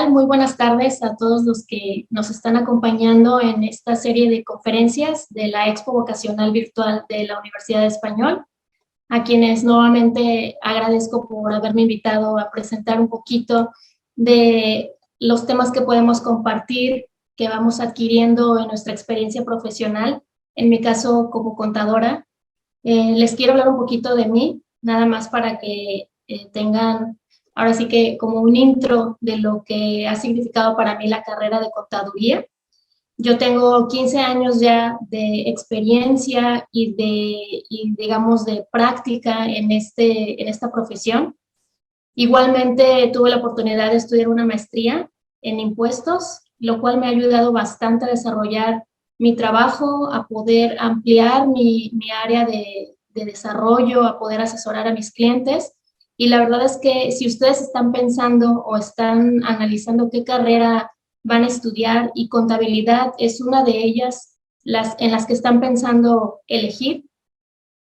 tal? Muy buenas tardes a todos los que nos están acompañando en esta serie de conferencias de la Expo Vocacional Virtual de la Universidad de Español, a quienes nuevamente agradezco por haberme invitado a presentar un poquito de los temas que podemos compartir, que vamos adquiriendo en nuestra experiencia profesional, en mi caso como contadora. Les quiero hablar un poquito de mí, nada más para que tengan ahora sí que como un intro de lo que ha significado para mí la carrera de contaduría. Yo tengo 15 años ya de experiencia y digamos, de práctica en esta profesión. Igualmente tuve la oportunidad de estudiar una maestría en impuestos, lo cual me ha ayudado bastante a desarrollar mi trabajo, a poder ampliar mi área de desarrollo, a poder asesorar a mis clientes. Y la verdad es que si ustedes están pensando o están analizando qué carrera van a estudiar y contabilidad es una de ellas en las que están pensando elegir,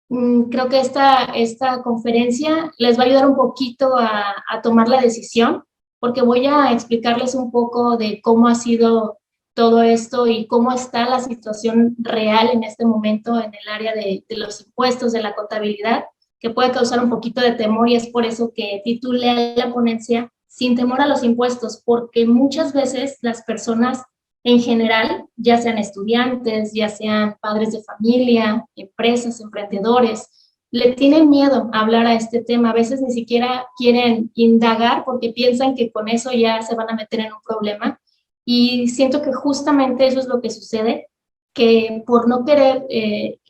creo que esta conferencia les va a ayudar un poquito a tomar la decisión, porque voy a explicarles un poco de cómo ha sido todo esto y cómo está la situación real en este momento en el área de los impuestos, de la contabilidad, que puede causar un poquito de temor, y es por eso que titulé la ponencia Sin temor a los impuestos, porque muchas veces las personas en general, ya sean estudiantes, ya sean padres de familia, empresas, emprendedores, le tienen miedo a hablar a este tema. A veces ni siquiera quieren indagar porque piensan que con eso ya se van a meter en un problema. Y siento que justamente eso es lo que sucede, que por no querer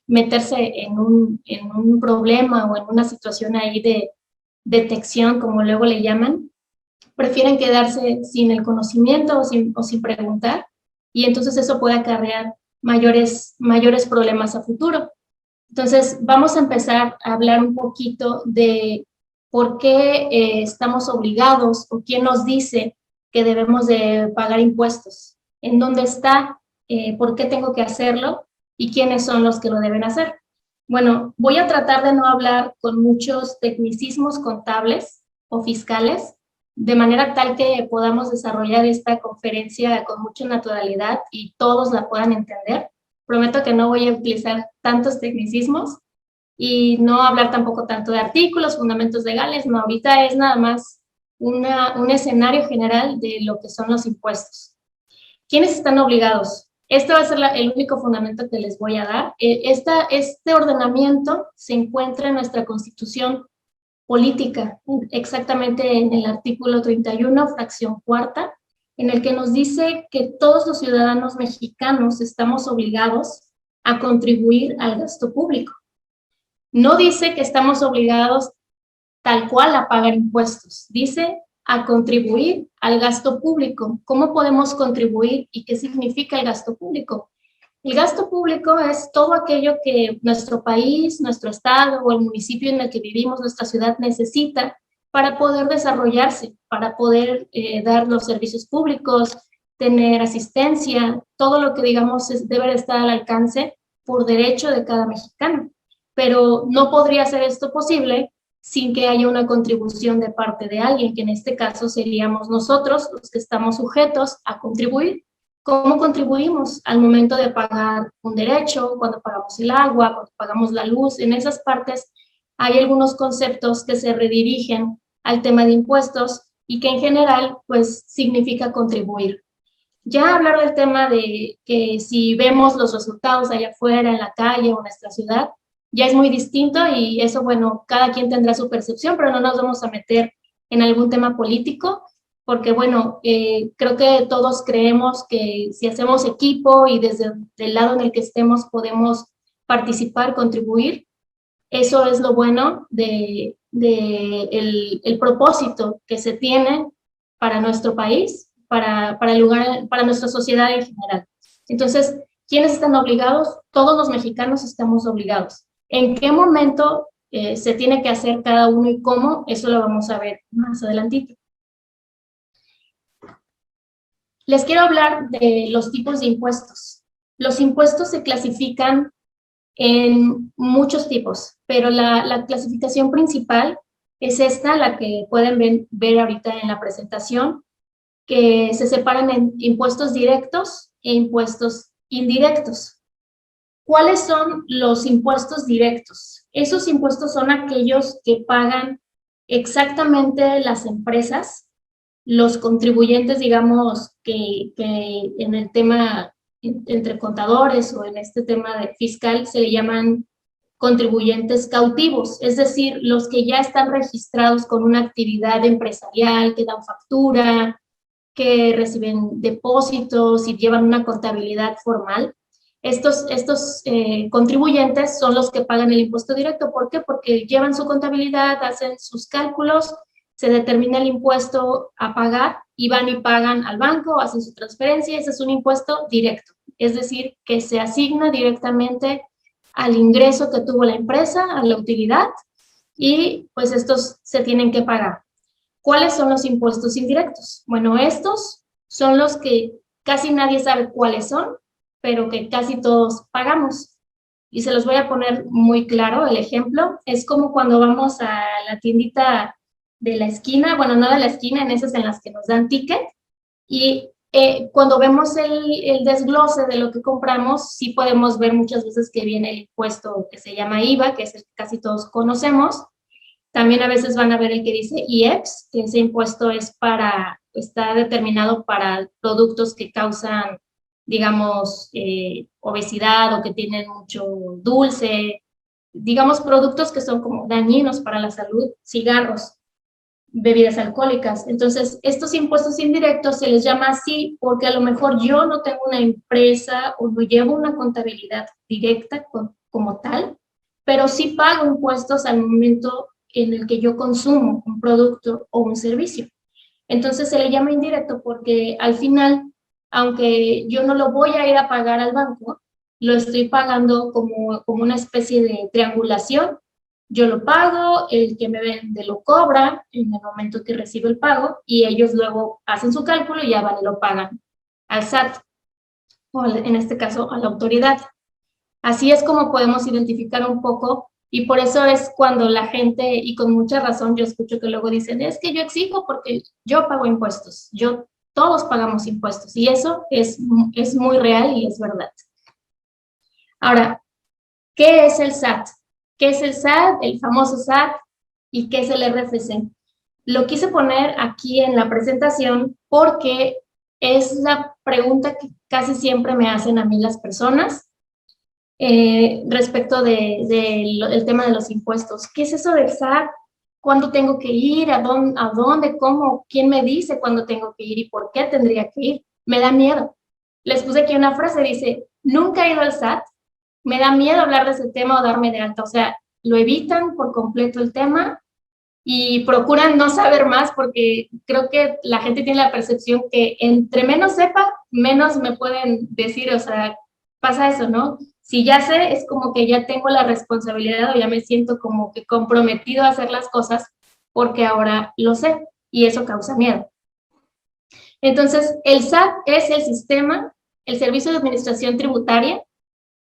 meterse en un problema o en una situación ahí de detección, como luego le llaman, prefieren quedarse sin el conocimiento o sin preguntar, y entonces eso puede acarrear mayores problemas a futuro. Entonces, vamos a empezar a hablar un poquito de por qué estamos obligados o quién nos dice que debemos de pagar impuestos, en dónde está, por qué tengo que hacerlo y quiénes son los que lo deben hacer. Bueno, voy a tratar de no hablar con muchos tecnicismos contables o fiscales, de manera tal que podamos desarrollar esta conferencia con mucha naturalidad y todos la puedan entender. Prometo que no voy a utilizar tantos tecnicismos y no hablar tampoco tanto de artículos, fundamentos legales, no, ahorita es nada más un escenario general de lo que son los impuestos. ¿Quiénes están obligados? Este va a ser el único fundamento que les voy a dar. Este ordenamiento se encuentra en nuestra Constitución política, exactamente en el artículo 31, fracción cuarta, en el que nos dice que todos los ciudadanos mexicanos estamos obligados a contribuir al gasto público. No dice que estamos obligados tal cual a pagar impuestos, dice a contribuir al gasto público. ¿Cómo podemos contribuir y qué significa el gasto público? El gasto público es todo aquello que nuestro país, nuestro estado o el municipio en el que vivimos, nuestra ciudad, necesita para poder desarrollarse, para poder dar los servicios públicos, tener asistencia, todo lo que digamos debe estar al alcance por derecho de cada mexicano. Pero no podría ser esto posible sin que haya una contribución de parte de alguien, que en este caso seríamos nosotros los que estamos sujetos a contribuir. ¿Cómo contribuimos al momento de pagar un derecho, cuando pagamos el agua, cuando pagamos la luz? En esas partes hay algunos conceptos que se redirigen al tema de impuestos y que en general pues significa contribuir. Ya hablar del tema de que si vemos los resultados allá afuera, en la calle o en nuestra ciudad, ya es muy distinto, y eso, bueno, cada quien tendrá su percepción, pero no nos vamos a meter en algún tema político, porque, bueno, creo que todos creemos que si hacemos equipo y desde el lado en el que estemos podemos participar, contribuir, eso es lo bueno de el propósito que se tiene para nuestro país, para el lugar, para nuestra sociedad en general. Entonces, ¿quiénes están obligados? Todos los mexicanos estamos obligados. ¿En qué momento se tiene que hacer cada uno y cómo? Eso lo vamos a ver más adelantito. Les quiero hablar de los tipos de impuestos. Los impuestos se clasifican en muchos tipos, pero la clasificación principal es esta, la que pueden ver ahorita en la presentación, que se separan en impuestos directos e impuestos indirectos. ¿Cuáles son los impuestos directos? Esos impuestos son aquellos que pagan exactamente las empresas, los contribuyentes, digamos, que en el tema entre contadores o en este tema de fiscal se le llaman contribuyentes cautivos, es decir, los que ya están registrados con una actividad empresarial, que dan factura, que reciben depósitos y llevan una contabilidad formal. Estos contribuyentes son los que pagan el impuesto directo. ¿Por qué? Porque llevan su contabilidad, hacen sus cálculos, se determina el impuesto a pagar y van y pagan al banco, hacen su transferencia. Ese es un impuesto directo, es decir, que se asigna directamente al ingreso que tuvo la empresa, a la utilidad, y pues estos se tienen que pagar. ¿Cuáles son los impuestos indirectos? Bueno, estos son los que casi nadie sabe cuáles son, pero que casi todos pagamos. Y se los voy a poner muy claro, el ejemplo es como cuando vamos a la tiendita de la esquina, bueno, no de la esquina, en esas en las que nos dan ticket, y cuando vemos el desglose de lo que compramos, sí podemos ver muchas veces que viene el impuesto que se llama IVA, que es el que casi todos conocemos. También a veces van a ver el que dice IEPS, que ese impuesto está determinado para productos que causan, digamos, obesidad o que tienen mucho dulce, digamos, productos que son como dañinos para la salud, cigarros, bebidas alcohólicas. Entonces, estos impuestos indirectos se les llama así porque a lo mejor yo no tengo una empresa o no llevo una contabilidad directa como tal, pero sí pago impuestos al momento en el que yo consumo un producto o un servicio. Entonces se le llama indirecto porque al final, aunque yo no lo voy a ir a pagar al banco, lo estoy pagando como una especie de triangulación. Yo lo pago, el que me vende lo cobra en el momento que recibe el pago y ellos luego hacen su cálculo y ya van y lo pagan al SAT, o en este caso a la autoridad. Así es como podemos identificar un poco y por eso es cuando la gente, y con mucha razón yo escucho que luego dicen, es que yo exijo porque yo pago impuestos, todos pagamos impuestos y eso es muy real y es verdad. Ahora, ¿qué es el SAT? ¿Qué es el SAT? El famoso SAT. ¿Y qué es el RFC? Lo quise poner aquí en la presentación porque es la pregunta que casi siempre me hacen a mí las personas respecto del tema de los impuestos. ¿Qué es eso del SAT? ¿Cuándo tengo que ir? ¿A dónde? ¿Cómo? ¿Quién me dice cuándo tengo que ir y por qué tendría que ir? Me da miedo. Les puse aquí una frase, dice, nunca he ido al SAT, me da miedo hablar de ese tema o darme de alta. O sea, lo evitan por completo el tema y procuran no saber más porque creo que la gente tiene la percepción que entre menos sepa, menos me pueden decir, o sea, pasa eso, ¿no? Si ya sé, es como que ya tengo la responsabilidad o ya me siento como que comprometido a hacer las cosas porque ahora lo sé y eso causa miedo. Entonces, el SAT es el sistema, el Servicio de Administración Tributaria,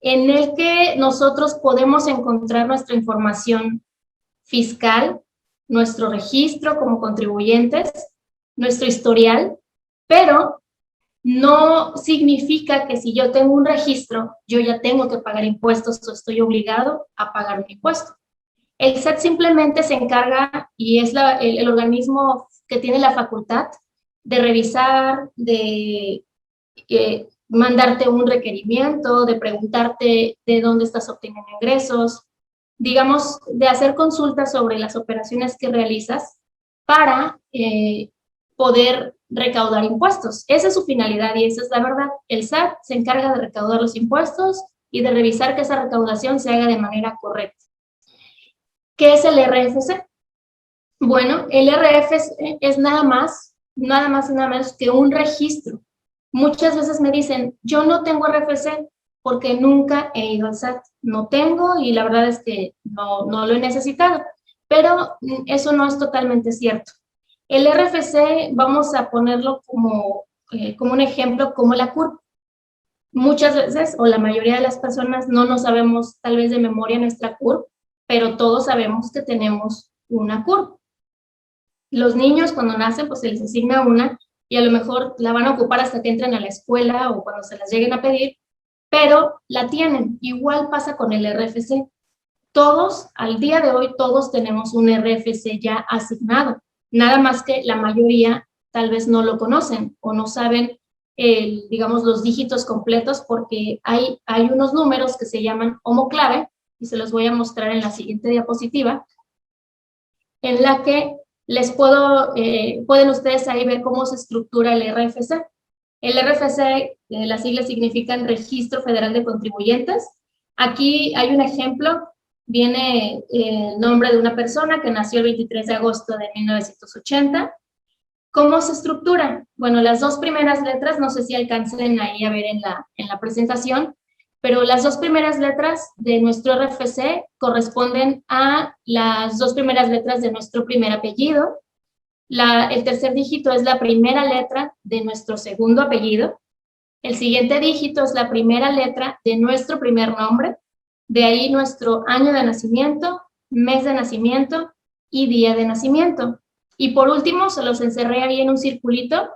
en el que nosotros podemos encontrar nuestra información fiscal, nuestro registro como contribuyentes, nuestro historial, pero no significa que si yo tengo un registro, yo ya tengo que pagar impuestos o estoy obligado a pagar un impuesto. El SAT simplemente se encarga y es el organismo que tiene la facultad de revisar, de mandarte un requerimiento, de preguntarte de dónde estás obteniendo ingresos, digamos, de hacer consultas sobre las operaciones que realizas para poder recaudar impuestos. Esa es su finalidad y esa es la verdad. El SAT se encarga de recaudar los impuestos y de revisar que esa recaudación se haga de manera correcta. ¿Qué es el RFC? Bueno, el RFC es nada más y nada menos que un registro. Muchas veces me dicen, yo no tengo RFC porque nunca he ido al SAT. No tengo y la verdad es que no lo he necesitado. Pero eso no es totalmente cierto. El RFC, vamos a ponerlo como un ejemplo, como la CURP. Muchas veces, o la mayoría de las personas, no nos sabemos tal vez de memoria nuestra CURP, pero todos sabemos que tenemos una CURP. Los niños cuando nacen, pues se les asigna una, y a lo mejor la van a ocupar hasta que entren a la escuela o cuando se las lleguen a pedir, pero la tienen. Igual pasa con el RFC. Todos, al día de hoy, todos tenemos un RFC ya asignado, nada más que la mayoría tal vez no lo conocen o no saben, digamos, los dígitos completos, porque hay unos números que se llaman homoclave, y se los voy a mostrar en la siguiente diapositiva, en la que les pueden ustedes ahí ver cómo se estructura el RFC. El RFC, las siglas significan Registro Federal de Contribuyentes. Aquí hay un ejemplo, viene el nombre de una persona que nació el 23 de agosto de 1980. ¿Cómo se estructura? Bueno, las dos primeras letras, no sé si alcancen ahí a ver en la presentación, pero las dos primeras letras de nuestro RFC corresponden a las dos primeras letras de nuestro primer apellido. El tercer dígito es la primera letra de nuestro segundo apellido. El siguiente dígito es la primera letra de nuestro primer nombre. De ahí nuestro año de nacimiento, mes de nacimiento y día de nacimiento. Y por último, se los encerré ahí en un circulito.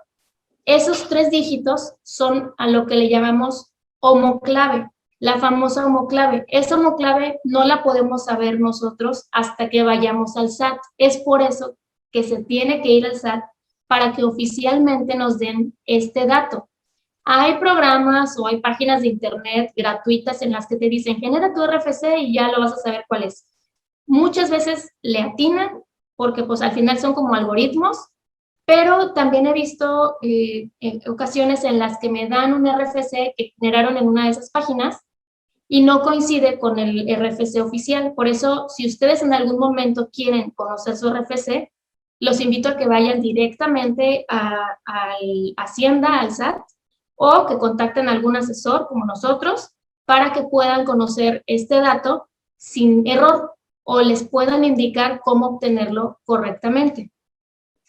Esos tres dígitos son a lo que le llamamos homoclave, la famosa homoclave. Esa homoclave no la podemos saber nosotros hasta que vayamos al SAT. Es por eso que se tiene que ir al SAT para que oficialmente nos den este dato. Hay programas o hay páginas de internet gratuitas en las que te dicen, genera tu RFC y ya lo vas a saber cuál es. Muchas veces le atinan porque pues al final son como algoritmos, pero también he visto ocasiones en las que me dan un RFC que generaron en una de esas páginas y no coincide con el RFC oficial. Por eso, si ustedes en algún momento quieren conocer su RFC, los invito a que vayan directamente a Hacienda, al SAT, o que contacten a algún asesor como nosotros para que puedan conocer este dato sin error o les puedan indicar cómo obtenerlo correctamente.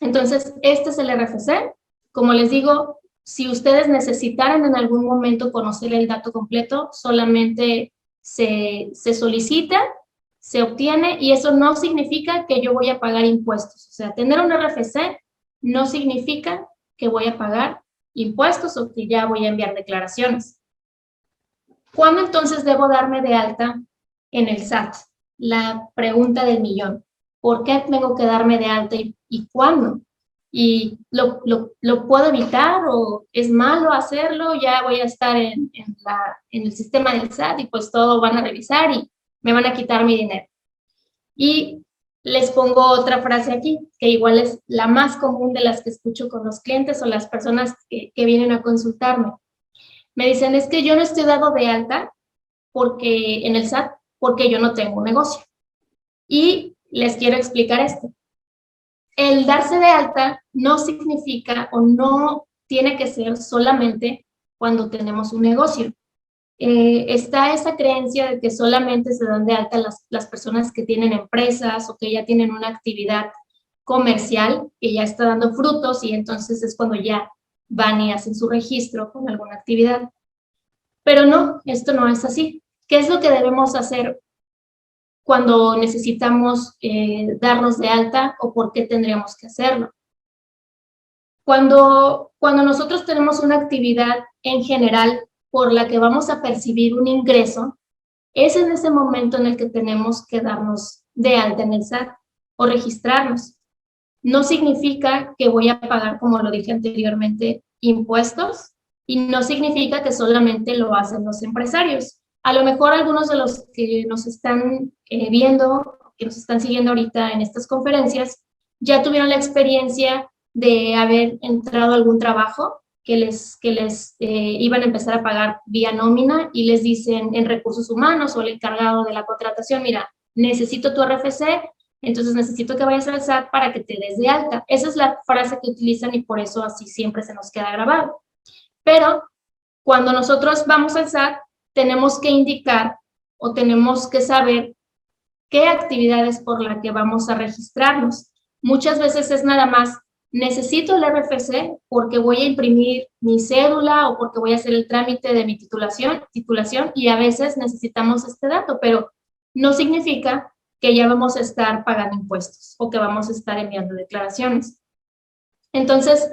Entonces, este es el RFC. Como les digo, si ustedes necesitaran en algún momento conocer el dato completo, solamente se solicita, se obtiene, y eso no significa que yo voy a pagar impuestos. O sea, tener un RFC no significa que voy a pagar impuestos o que ya voy a enviar declaraciones. ¿Cuándo entonces debo darme de alta en el SAT? La pregunta del millón. ¿Por qué tengo que darme de alta y cuándo? ¿Y lo puedo evitar o es malo hacerlo? Ya voy a estar en el sistema del SAT y pues todo van a revisar y me van a quitar mi dinero. Y les pongo otra frase aquí, que igual es la más común de las que escucho con los clientes o las personas que vienen a consultarme. Me dicen, es que yo no estoy dado de alta porque en el SAT porque yo no tengo un negocio. Y les quiero explicar esto. El darse de alta no significa o no tiene que ser solamente cuando tenemos un negocio. Está esa creencia de que solamente se dan de alta las personas que tienen empresas o que ya tienen una actividad comercial que ya está dando frutos y entonces es cuando ya van y hacen su registro con alguna actividad. Pero no, esto no es así. ¿Qué es lo que debemos hacer cuando necesitamos darnos de alta o por qué tendríamos que hacerlo? Cuando nosotros tenemos una actividad en general por la que vamos a percibir un ingreso, es en ese momento en el que tenemos que darnos de alta en el SAT o registrarnos. No significa que voy a pagar, como lo dije anteriormente, impuestos, y no significa que solamente lo hacen los empresarios. A lo mejor algunos de los que nos están viendo, que nos están siguiendo ahorita en estas conferencias, ya tuvieron la experiencia de haber entrado a algún trabajo que les iban a empezar a pagar vía nómina y les dicen en recursos humanos o el encargado de la contratación, mira, necesito tu RFC, entonces necesito que vayas al SAT para que te des de alta. Esa es la frase que utilizan y por eso así siempre se nos queda grabado. Pero cuando nosotros vamos al SAT, tenemos que indicar o tenemos que saber qué actividad es por la que vamos a registrarnos. Muchas veces es nada más, necesito el RFC porque voy a imprimir mi cédula o porque voy a hacer el trámite de mi titulación y a veces necesitamos este dato, pero no significa que ya vamos a estar pagando impuestos o que vamos a estar enviando declaraciones. Entonces,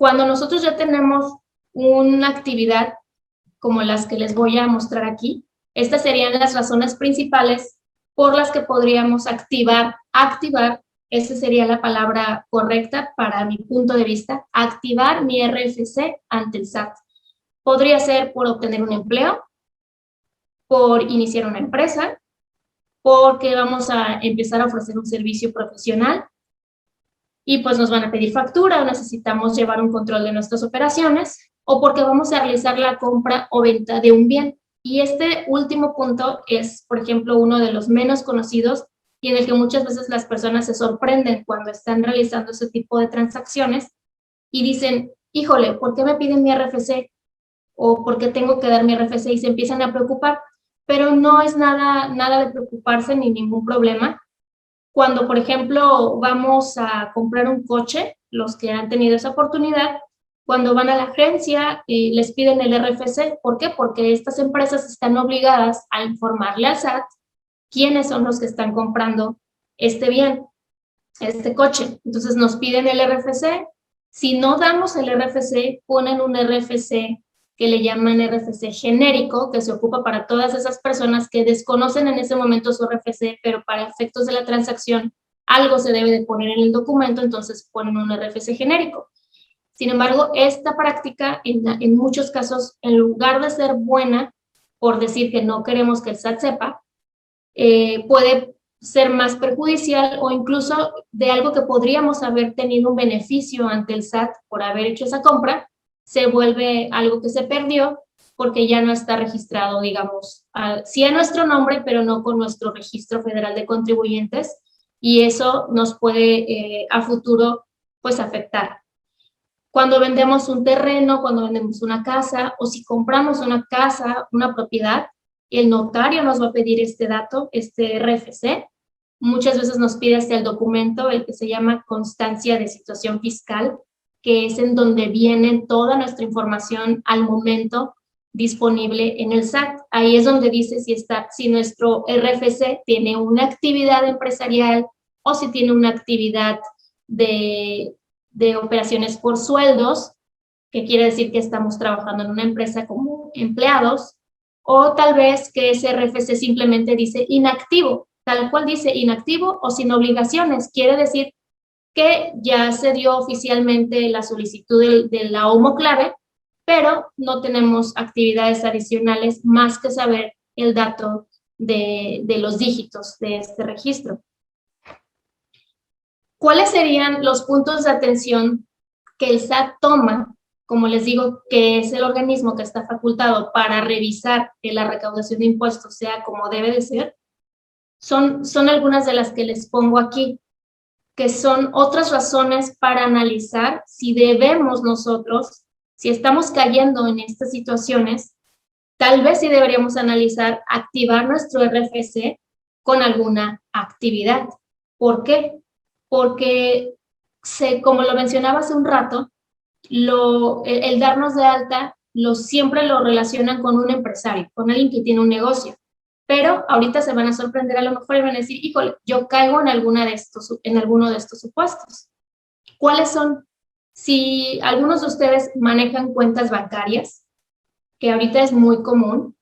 Cuando nosotros ya tenemos una actividad como las que les voy a mostrar aquí, estas serían las razones principales por las que podríamos activar, esa sería la palabra correcta para mi punto de vista, activar mi RFC ante el SAT. Podría ser por obtener un empleo, por iniciar una empresa, porque vamos a empezar a ofrecer un servicio profesional y pues nos van a pedir factura o necesitamos llevar un control de nuestras operaciones, o porque vamos a realizar la compra o venta de un bien. Y este último punto es, por ejemplo, uno de los menos conocidos y en el que muchas veces las personas se sorprenden cuando están realizando ese tipo de transacciones y dicen, híjole, ¿por qué me piden mi RFC? ¿O por qué tengo que dar mi RFC? Y se empiezan a preocupar, pero no es nada de preocuparse ni ningún problema. Cuando, por ejemplo, vamos a comprar un coche, los que han tenido esa oportunidad, cuando van a la agencia les piden el RFC. ¿Por qué? Porque estas empresas están obligadas a informarle al SAT quiénes son los que están comprando este bien, este coche. Entonces nos piden el RFC. Si no damos el RFC, ponen un RFC que le llaman RFC genérico, que se ocupa para todas esas personas que desconocen en ese momento su RFC, pero para efectos de la transacción algo se debe de poner en el documento, entonces ponen un RFC genérico. Sin embargo, esta práctica en muchos casos, en lugar de ser buena, por decir que no queremos que el SAT sepa, puede ser más perjudicial o incluso de algo que podríamos haber tenido un beneficio ante el SAT por haber hecho esa compra, se vuelve algo que se perdió porque ya no está registrado, digamos, sí a nuestro nombre, pero no con nuestro registro federal de contribuyentes, y eso nos puede a futuro pues afectar. Cuando vendemos un terreno, cuando vendemos una casa, o si compramos una casa, una propiedad, el notario nos va a pedir este dato, este RFC. Muchas veces nos pide hasta el documento, el que se llama constancia de situación fiscal, que es en donde viene toda nuestra información al momento disponible en el SAT. Ahí es donde dice si nuestro RFC tiene una actividad empresarial o si tiene una actividad de operaciones por sueldos, que quiere decir que estamos trabajando en una empresa como empleados, o tal vez que ese RFC simplemente dice inactivo, tal cual dice inactivo o sin obligaciones, quiere decir que ya se dio oficialmente la solicitud de la homoclave, pero no tenemos actividades adicionales más que saber el dato de los dígitos de este registro. ¿Cuáles serían los puntos de atención que el SAT toma, como les digo, que es el organismo que está facultado para revisar que la recaudación de impuestos sea como debe de ser? Son algunas de las que les pongo aquí, que son otras razones para analizar si debemos nosotros, si estamos cayendo en estas situaciones, tal vez sí deberíamos analizar activar nuestro RFC con alguna actividad. ¿Por qué? Porque, como lo mencionaba hace un rato, el darnos de alta siempre lo relacionan con un empresario, con alguien que tiene un negocio. Pero ahorita se van a sorprender a lo mejor y van a decir, híjole, yo caigo en alguno de estos supuestos. ¿Cuáles son? Si algunos de ustedes manejan cuentas bancarias, que ahorita es muy común,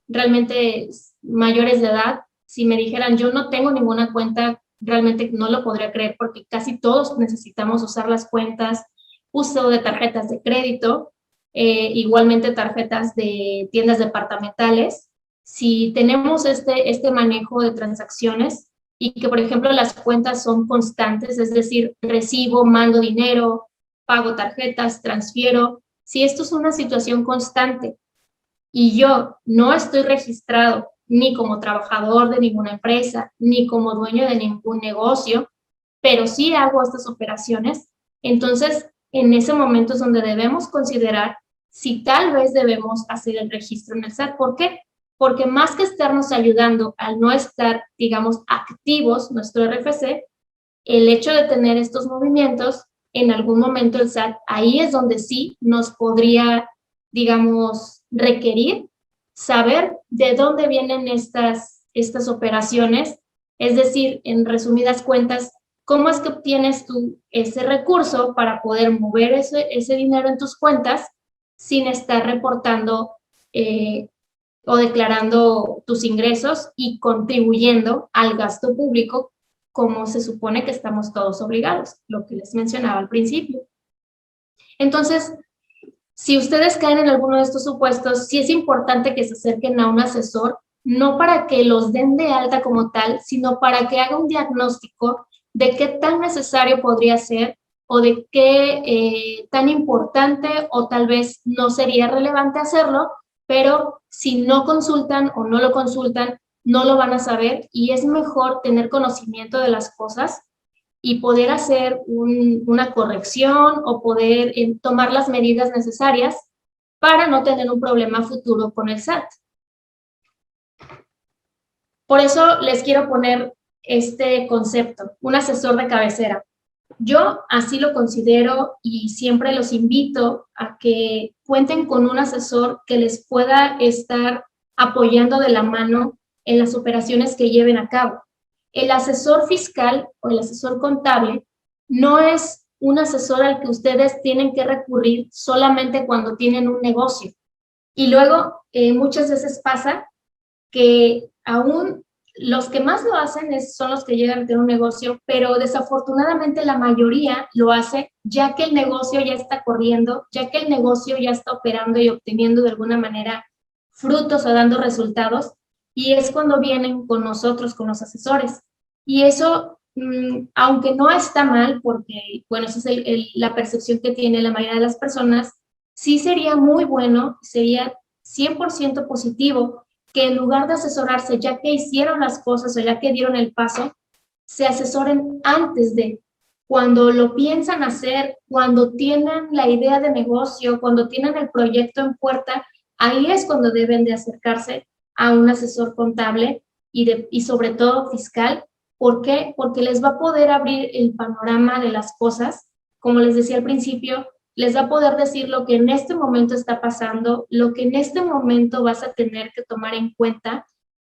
realmente mayores de edad, si me dijeran yo no tengo ninguna cuenta, realmente no lo podría creer porque casi todos necesitamos usar las cuentas, uso de tarjetas de crédito, igualmente tarjetas de tiendas departamentales. Si tenemos este manejo de transacciones y que, por ejemplo, las cuentas son constantes, es decir, recibo, mando dinero, pago tarjetas, transfiero, si esto es una situación constante y yo no estoy registrado ni como trabajador de ninguna empresa, ni como dueño de ningún negocio, pero sí hago estas operaciones, entonces en ese momento es donde debemos considerar si tal vez debemos hacer el registro en el SAT. ¿Por qué? Porque más que estarnos ayudando al no estar, digamos, activos nuestro RFC, el hecho de tener estos movimientos, en algún momento el SAT, ahí es donde sí nos podría, digamos, requerir saber de dónde vienen estas operaciones, es decir, en resumidas cuentas, ¿cómo es que obtienes tú ese recurso para poder mover ese dinero en tus cuentas sin estar reportando o declarando tus ingresos y contribuyendo al gasto público como se supone que estamos todos obligados, lo que les mencionaba al principio? Entonces, si ustedes caen en alguno de estos supuestos, sí es importante que se acerquen a un asesor, no para que los den de alta como tal, sino para que haga un diagnóstico de qué tan necesario podría ser o de qué tan importante o tal vez no sería relevante hacerlo, pero si no consultan o no lo consultan, no lo van a saber y es mejor tener conocimiento de las cosas y poder hacer una corrección o poder tomar las medidas necesarias para no tener un problema futuro con el SAT. Por eso les quiero poner este concepto, un asesor de cabecera. Yo así lo considero y siempre los invito a que cuenten con un asesor que les pueda estar apoyando de la mano en las operaciones que lleven a cabo. El asesor fiscal o el asesor contable no es un asesor al que ustedes tienen que recurrir solamente cuando tienen un negocio. Y luego muchas veces pasa que aún los que más lo hacen son los que llegan a tener un negocio, pero desafortunadamente la mayoría lo hace ya que el negocio ya está corriendo, ya que el negocio ya está operando y obteniendo de alguna manera frutos o dando resultados, y es cuando vienen con nosotros, con los asesores. Y eso, aunque no está mal, porque, bueno, esa es la percepción que tiene la mayoría de las personas, sí sería muy bueno, sería 100% positivo que en lugar de asesorarse ya que hicieron las cosas o ya que dieron el paso, se asesoren antes de, cuando lo piensan hacer, cuando tienen la idea de negocio, cuando tienen el proyecto en puerta, ahí es cuando deben de acercarse a un asesor contable y sobre todo fiscal. ¿Por qué? Porque les va a poder abrir el panorama de las cosas. Como les decía al principio, les va a poder decir lo que en este momento está pasando, lo que en este momento vas a tener que tomar en cuenta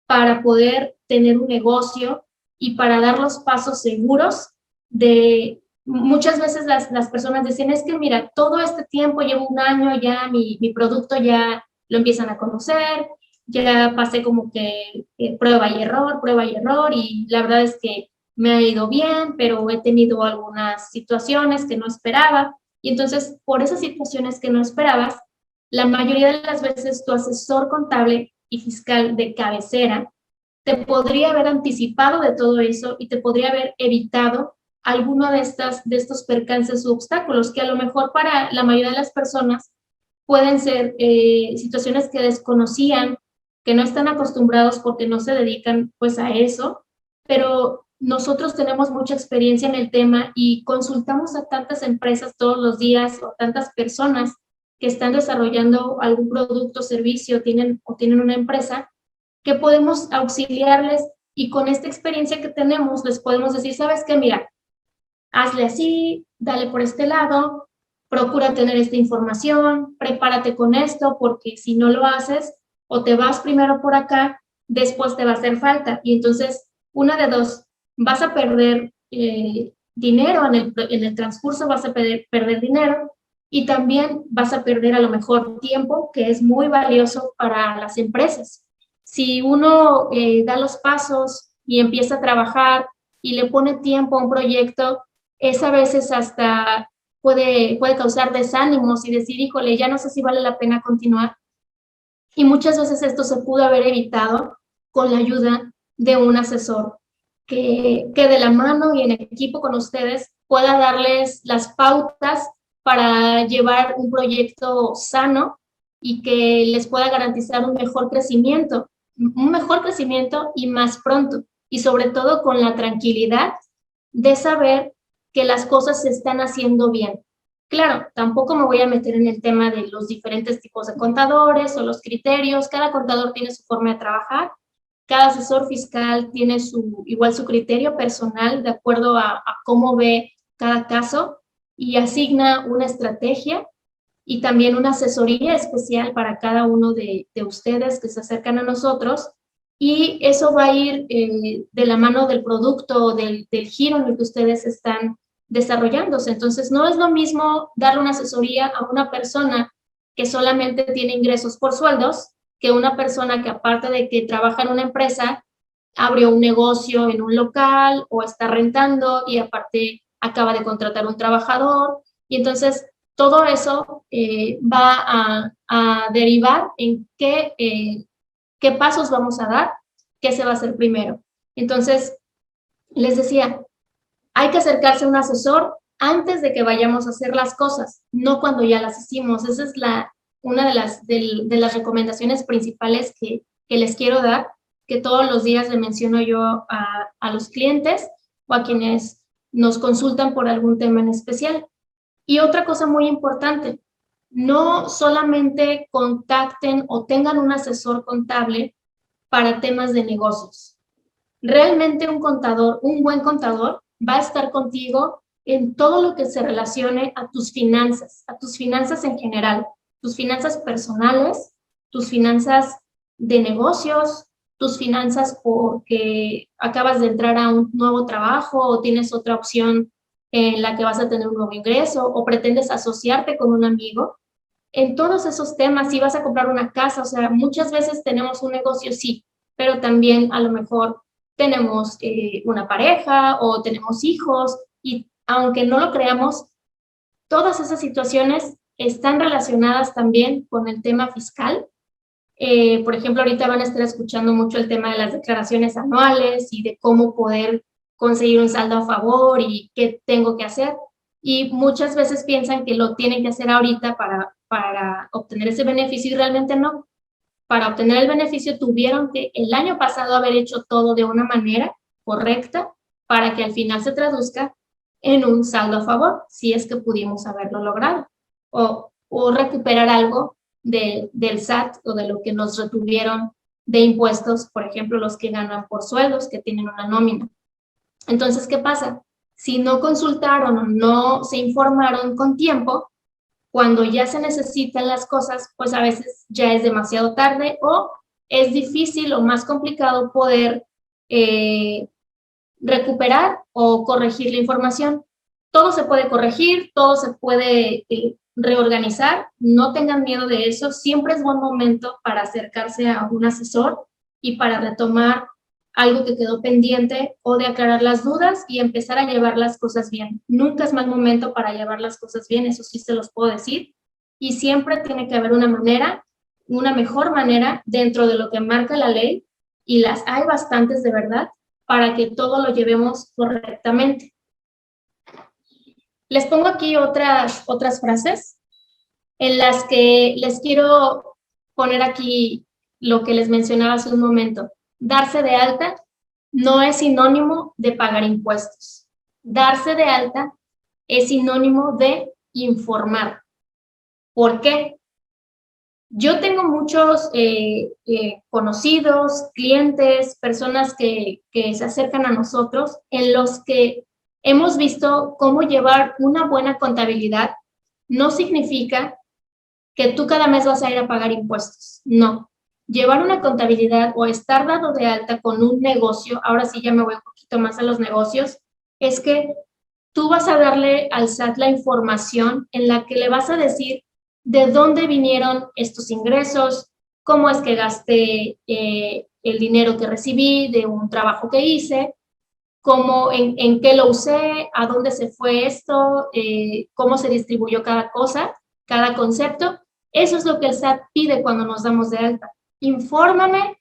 para poder tener un negocio y para dar los pasos seguros de... Muchas veces las personas dicen, es que mira, todo este tiempo, llevo un año ya, mi producto ya lo empiezan a conocer, ya pasé como que prueba y error, y la verdad es que me ha ido bien, pero he tenido algunas situaciones que no esperaba. Y entonces, por esas situaciones que no esperabas, la mayoría de las veces tu asesor contable y fiscal de cabecera te podría haber anticipado de todo eso y te podría haber evitado alguno de estos percances u obstáculos que a lo mejor para la mayoría de las personas pueden ser situaciones que desconocían, que no están acostumbrados porque no se dedican pues a eso, pero nosotros tenemos mucha experiencia en el tema y consultamos a tantas empresas todos los días o tantas personas que están desarrollando algún producto o servicio tienen una empresa, que podemos auxiliarles y con esta experiencia que tenemos les podemos decir, ¿sabes qué? Mira, hazle así, dale por este lado, procura tener esta información, prepárate con esto, porque si no lo haces o te vas primero por acá, después te va a hacer falta. Y entonces, una de dos, vas a perder dinero en el transcurso, vas a perder dinero y también vas a perder a lo mejor tiempo, que es muy valioso para las empresas. Si uno da los pasos y empieza a trabajar y le pone tiempo a un proyecto, es a veces hasta puede causar desánimos y decir, híjole, ya no sé si vale la pena continuar. Y muchas veces esto se pudo haber evitado con la ayuda de un asesor que de la mano y en equipo con ustedes pueda darles las pautas para llevar un proyecto sano y que les pueda garantizar un mejor crecimiento y más pronto. Y sobre todo con la tranquilidad de saber que las cosas se están haciendo bien. Claro, tampoco me voy a meter en el tema de los diferentes tipos de contadores o los criterios. Cada contador tiene su forma de trabajar. Cada asesor fiscal tiene igual su criterio personal de acuerdo a cómo ve cada caso y asigna una estrategia y también una asesoría especial para cada uno de ustedes que se acercan a nosotros. y eso va a ir de la mano del producto o del giro en el que ustedes están desarrollándose. Entonces, no es lo mismo darle una asesoría a una persona que solamente tiene ingresos por sueldos, que una persona que aparte de que trabaja en una empresa, abrió un negocio en un local o está rentando y aparte acaba de contratar un trabajador. Y entonces todo eso va a derivar en qué pasos vamos a dar, qué se va a hacer primero. Entonces, les decía, hay que acercarse a un asesor antes de que vayamos a hacer las cosas, no cuando ya las hicimos. Esa es una de las recomendaciones principales que les quiero dar, que todos los días le menciono yo a los clientes o a quienes nos consultan por algún tema en especial. Y otra cosa muy importante, no solamente contacten o tengan un asesor contable para temas de negocios. Realmente un buen contador, va a estar contigo en todo lo que se relacione a tus finanzas en general, tus finanzas personales, tus finanzas de negocios, tus finanzas porque acabas de entrar a un nuevo trabajo o tienes otra opción en la que vas a tener un nuevo ingreso o pretendes asociarte con un amigo. En todos esos temas, si vas a comprar una casa, o sea, muchas veces tenemos un negocio, sí, pero también a lo mejor tenemos una pareja o tenemos hijos y aunque no lo creamos, todas esas situaciones están relacionadas también con el tema fiscal. Por ejemplo, ahorita van a estar escuchando mucho el tema de las declaraciones anuales y de cómo poder conseguir un saldo a favor y qué tengo que hacer. Y muchas veces piensan que lo tienen que hacer ahorita para obtener ese beneficio y realmente no. Para obtener el beneficio tuvieron que el año pasado haber hecho todo de una manera correcta para que al final se traduzca en un saldo a favor, si es que pudimos haberlo logrado, o recuperar algo del SAT o de lo que nos retuvieron de impuestos, por ejemplo, los que ganan por sueldos, que tienen una nómina. Entonces, ¿qué pasa? Si no consultaron o no se informaron con tiempo, cuando ya se necesitan las cosas, pues a veces ya es demasiado tarde o es difícil o más complicado poder recuperar o corregir la información. Todo se puede corregir, todo se puede reorganizar, no tengan miedo de eso, siempre es buen momento para acercarse a un asesor y para retomar algo que quedó pendiente o de aclarar las dudas y empezar a llevar las cosas bien. Nunca es mal momento para llevar las cosas bien, eso sí se los puedo decir, y siempre tiene que haber una manera, una mejor manera dentro de lo que marca la ley, y las hay bastantes de verdad, para que todo lo llevemos correctamente. Les pongo aquí otras frases en las que les quiero poner aquí lo que les mencionaba hace un momento. Darse de alta no es sinónimo de pagar impuestos. Darse de alta es sinónimo de informar. ¿Por qué? Yo tengo muchos conocidos, clientes, personas que se acercan a nosotros en los que hemos visto cómo llevar una buena contabilidad no significa que tú cada mes vas a ir a pagar impuestos. No. Llevar una contabilidad o estar dado de alta con un negocio, ahora sí ya me voy un poquito más a los negocios, es que tú vas a darle al SAT la información en la que le vas a decir de dónde vinieron estos ingresos, cómo es que gasté el dinero que recibí de un trabajo que hice, cómo, en qué lo usé, a dónde se fue esto, cómo se distribuyó cada cosa, cada concepto. Eso es lo que el SAT pide cuando nos damos de alta. Infórmame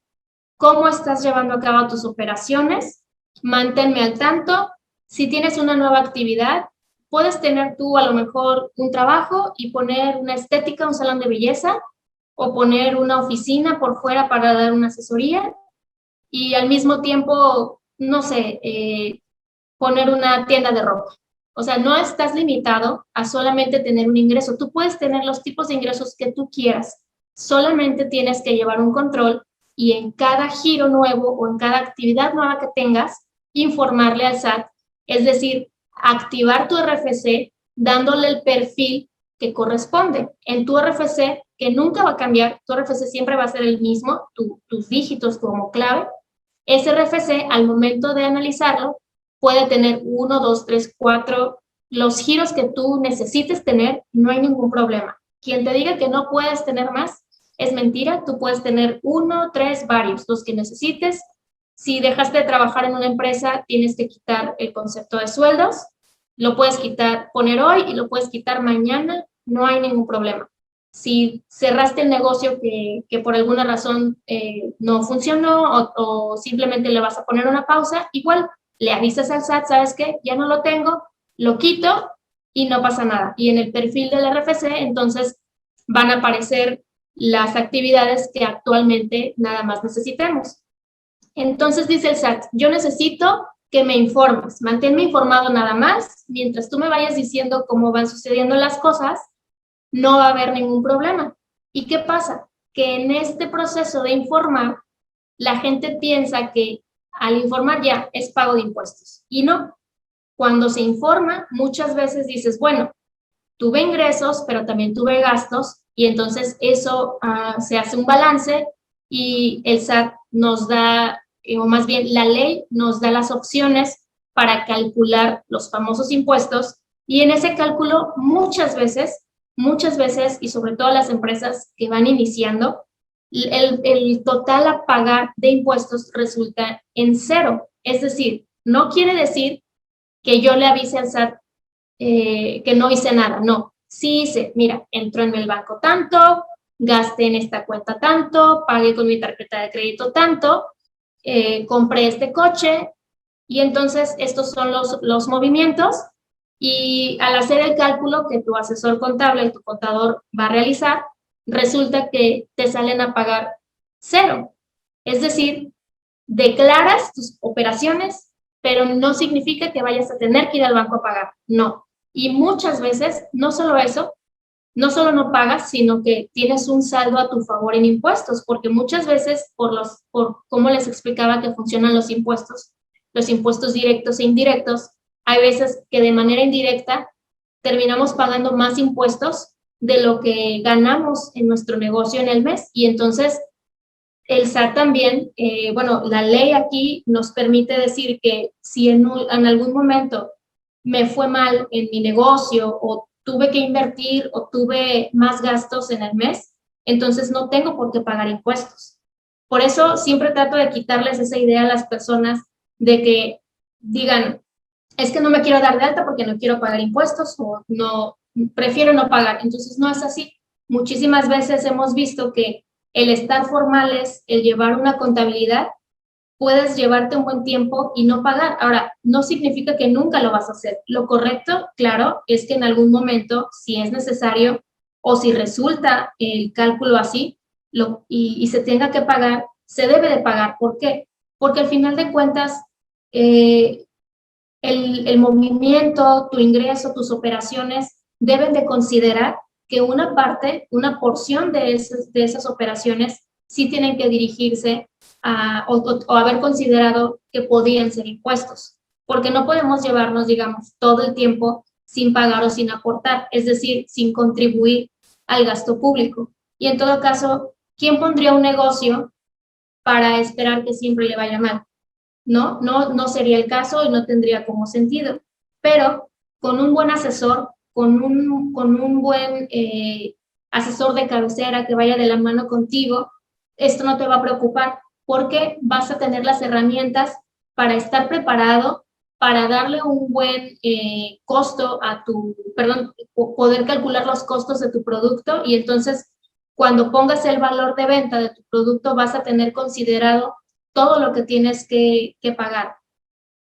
cómo estás llevando a cabo tus operaciones, manténme al tanto. Si tienes una nueva actividad, puedes tener tú a lo mejor un trabajo y poner una estética, un salón de belleza, o poner una oficina por fuera para dar una asesoría, y al mismo tiempo, no sé, poner una tienda de ropa. O sea, no estás limitado a solamente tener un ingreso. Tú puedes tener los tipos de ingresos que tú quieras. Solamente tienes que llevar un control y en cada giro nuevo o en cada actividad nueva que tengas, informarle al SAT. Es decir, activar tu RFC dándole el perfil que corresponde. En tu RFC, que nunca va a cambiar, tu RFC siempre va a ser el mismo, tus dígitos como clave, ese RFC al momento de analizarlo puede tener 1, 2, 3, 4, los giros que tú necesites tener, no hay ningún problema. Quien te diga que no puedes tener más, es mentira, tú puedes tener 1, 3, varios, los que necesites. Si dejaste de trabajar en una empresa, tienes que quitar el concepto de sueldos, lo puedes quitar, poner hoy y lo puedes quitar mañana, no hay ningún problema. Si cerraste el negocio que por alguna razón no funcionó o simplemente le vas a poner una pausa, igual le avisas al SAT, ¿sabes qué? Ya no lo tengo, lo quito y no pasa nada. Y en el perfil del RFC, entonces van a aparecer las actividades que actualmente nada más necesitemos. Entonces dice el SAT, yo necesito que me informes, manténme informado nada más, mientras tú me vayas diciendo cómo van sucediendo las cosas, no va a haber ningún problema. ¿Y qué pasa? Que en este proceso de informar, la gente piensa que al informar ya es pago de impuestos. Y no, cuando se informa, muchas veces dices, bueno, tuve ingresos, pero también tuve gastos, y entonces eso se hace un balance y el SAT nos da, o más bien la ley nos da las opciones para calcular los famosos impuestos, y en ese cálculo muchas veces, y sobre todo las empresas que van iniciando, el total a pagar de impuestos resulta en cero. Es decir, no quiere decir que yo le avise al SAT que no hice nada, no. Sí hice, mira, entró en el banco tanto, gasté en esta cuenta tanto, pagué con mi tarjeta de crédito tanto, compré este coche, y entonces estos son los movimientos, y al hacer el cálculo que tu asesor contable y tu contador va a realizar, resulta que te salen a pagar cero. Es decir, declaras tus operaciones, pero no significa que vayas a tener que ir al banco a pagar, no. Y muchas veces, no solo eso, no solo no pagas, sino que tienes un saldo a tu favor en impuestos, porque muchas veces, por cómo les explicaba que funcionan los impuestos directos e indirectos, hay veces que de manera indirecta terminamos pagando más impuestos de lo que ganamos en nuestro negocio en el mes, y entonces el SAT también, bueno, la ley aquí nos permite decir que si en algún momento me fue mal en mi negocio o tuve que invertir o tuve más gastos en el mes, entonces no tengo por qué pagar impuestos. Por eso siempre trato de quitarles esa idea a las personas de que digan, es que no me quiero dar de alta porque no quiero pagar impuestos o no, prefiero no pagar. Entonces no es así. Muchísimas veces hemos visto que el estar formales, el llevar una contabilidad, puedes llevarte un buen tiempo y no pagar. Ahora, no significa que nunca lo vas a hacer. Lo correcto, claro, es que en algún momento, si es necesario o si resulta el cálculo así y se tenga que pagar, se debe de pagar. ¿Por qué? Porque al final de cuentas, el movimiento, tu ingreso, tus operaciones deben de considerar que una parte, una porción de esas operaciones sí tienen que dirigirse o haber considerado que podían ser impuestos, porque no podemos llevarnos, digamos, todo el tiempo sin pagar o sin aportar, es decir, sin contribuir al gasto público. Y en todo caso, ¿quién pondría un negocio para esperar que siempre le vaya mal? No sería el caso y no tendría como sentido. Pero con un buen asesor, con un buen asesor de cabecera que vaya de la mano contigo, esto no te va a preocupar porque vas a tener las herramientas para estar preparado, para darle un buen costo poder calcular los costos de tu producto, y entonces cuando pongas el valor de venta de tu producto vas a tener considerado todo lo que tienes que pagar.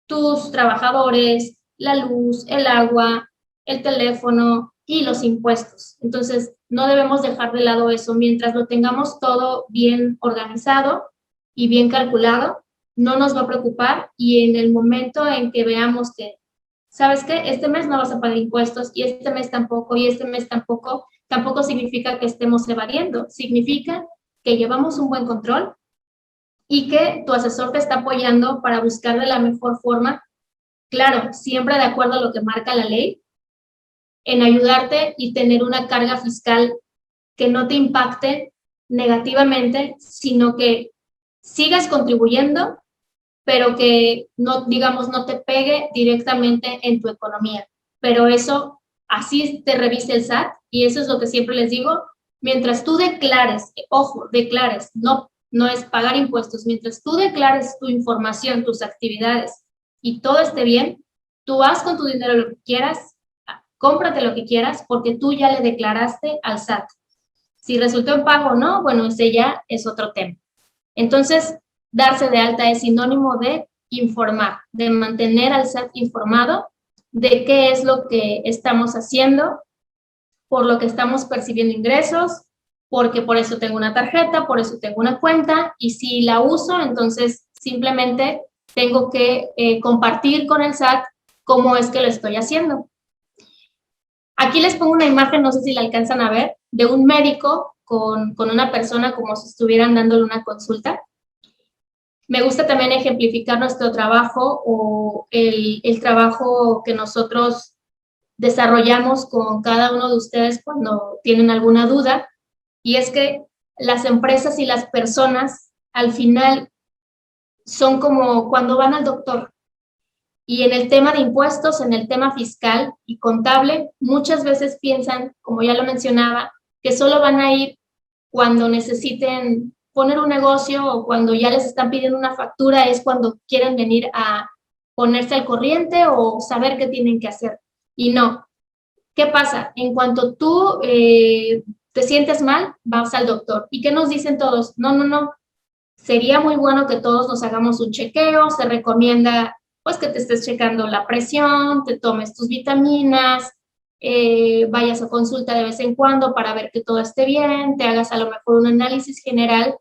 Tus trabajadores, la luz, el agua, el teléfono y los impuestos. Entonces, no debemos dejar de lado eso. Mientras lo tengamos todo bien organizado y bien calculado, no nos va a preocupar, y en el momento en que veamos que, ¿sabes qué? Este mes no vas a pagar impuestos y este mes tampoco y este mes tampoco, tampoco significa que estemos evadiendo. Significa que llevamos un buen control y que tu asesor te está apoyando para buscar de la mejor forma, claro, siempre de acuerdo a lo que marca la ley, en ayudarte y tener una carga fiscal que no te impacte negativamente, sino que sigas contribuyendo, pero que no, digamos, no te pegue directamente en tu economía. Pero eso, así te revise el SAT, y eso es lo que siempre les digo, mientras tú declares, ojo, declares, no es pagar impuestos, mientras tú declares tu información, tus actividades, y todo esté bien, tú haz con tu dinero lo que quieras, cómprate lo que quieras, porque tú ya le declaraste al SAT. Si resultó en pago o no, bueno, ese ya es otro tema. Entonces, darse de alta es sinónimo de informar, de mantener al SAT informado de qué es lo que estamos haciendo, por lo que estamos percibiendo ingresos, porque por eso tengo una tarjeta, por eso tengo una cuenta, y si la uso, entonces simplemente tengo que compartir con el SAT cómo es que lo estoy haciendo. Aquí les pongo una imagen, no sé si la alcanzan a ver, de un médico con una persona como si estuvieran dándole una consulta. Me gusta también ejemplificar nuestro trabajo o el trabajo que nosotros desarrollamos con cada uno de ustedes cuando tienen alguna duda, y es que las empresas y las personas al final son como cuando van al doctor. Y en el tema de impuestos, en el tema fiscal y contable, muchas veces piensan, como ya lo mencionaba, que solo van a ir cuando necesiten poner un negocio o cuando ya les están pidiendo una factura, es cuando quieren venir a ponerse al corriente o saber qué tienen que hacer. Y no. ¿Qué pasa? En cuanto tú te sientes mal, vas al doctor. ¿Y qué nos dicen todos? No, no, no. Sería muy bueno que todos nos hagamos un chequeo, se recomienda pues que te estés checando la presión, te tomes tus vitaminas, vayas a consulta de vez en cuando para ver que todo esté bien, te hagas a lo mejor un análisis general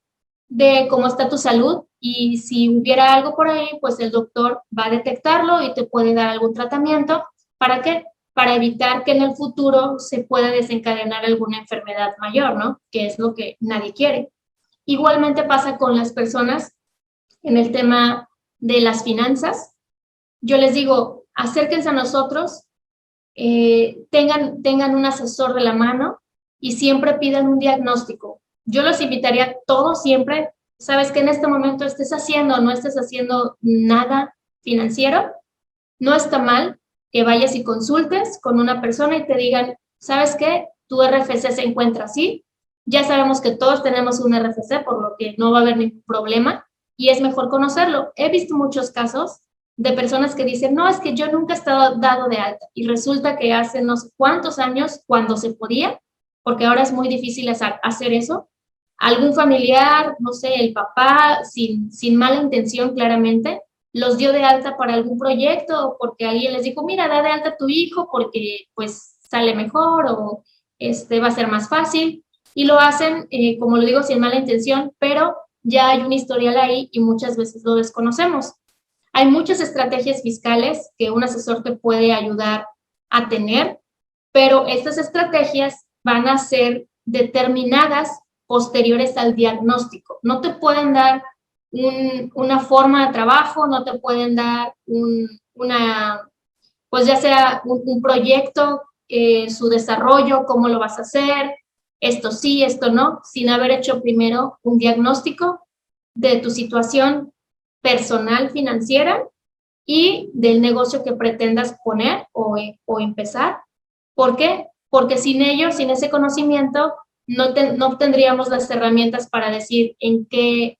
de cómo está tu salud, y si hubiera algo por ahí, pues el doctor va a detectarlo y te puede dar algún tratamiento. ¿Para qué? Para evitar que en el futuro se pueda desencadenar alguna enfermedad mayor, ¿no? Que es lo que nadie quiere. Igualmente pasa con las personas en el tema de las finanzas. Yo les digo, acérquense a nosotros, tengan un asesor de la mano y siempre pidan un diagnóstico. Yo los invitaría a todos siempre, sabes que en este momento estés haciendo o no estés haciendo nada financiero, no está mal que vayas y consultes con una persona y te digan, ¿sabes qué? Tu RFC se encuentra así. Ya sabemos que todos tenemos un RFC, por lo que no va a haber ningún problema y es mejor conocerlo. He visto muchos casos de personas que dicen, no, es que yo nunca he estado dado de alta, y resulta que hace no sé cuántos años, cuando se podía, porque ahora es muy difícil hacer eso, algún familiar, no sé, el papá, sin mala intención claramente, los dio de alta para algún proyecto, o porque alguien les dijo, mira, da de alta a tu hijo porque pues sale mejor o va a ser más fácil, y lo hacen, como lo digo, sin mala intención, pero ya hay un historial ahí y muchas veces lo desconocemos. Hay muchas estrategias fiscales que un asesor te puede ayudar a tener, pero estas estrategias van a ser determinadas posteriores al diagnóstico. No te pueden dar una forma de trabajo, no te pueden dar pues ya sea un proyecto, su desarrollo, cómo lo vas a hacer, esto sí, esto no, sin haber hecho primero un diagnóstico de tu situación personal financiera y del negocio que pretendas poner o empezar. ¿Por qué? Porque sin ello, sin ese conocimiento, no obtendríamos las herramientas para decir en qué,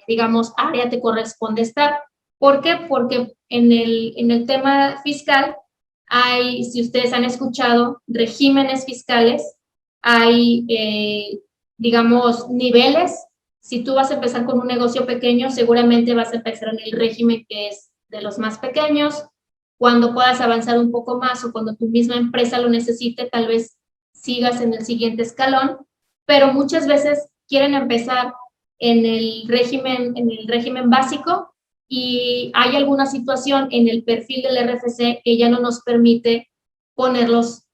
digamos, área te corresponde estar. ¿Por qué? Porque en el tema fiscal hay, si ustedes han escuchado, regímenes fiscales, hay, digamos, niveles. Si tú vas a empezar con un negocio pequeño, seguramente vas a empezar en el régimen que es de los más pequeños. Cuando puedas avanzar un poco más o cuando tu misma empresa lo necesite, tal vez sigas en el siguiente escalón, pero muchas veces quieren empezar en el régimen básico, y hay alguna situación en el perfil del RFC que ya no nos permite ponerlos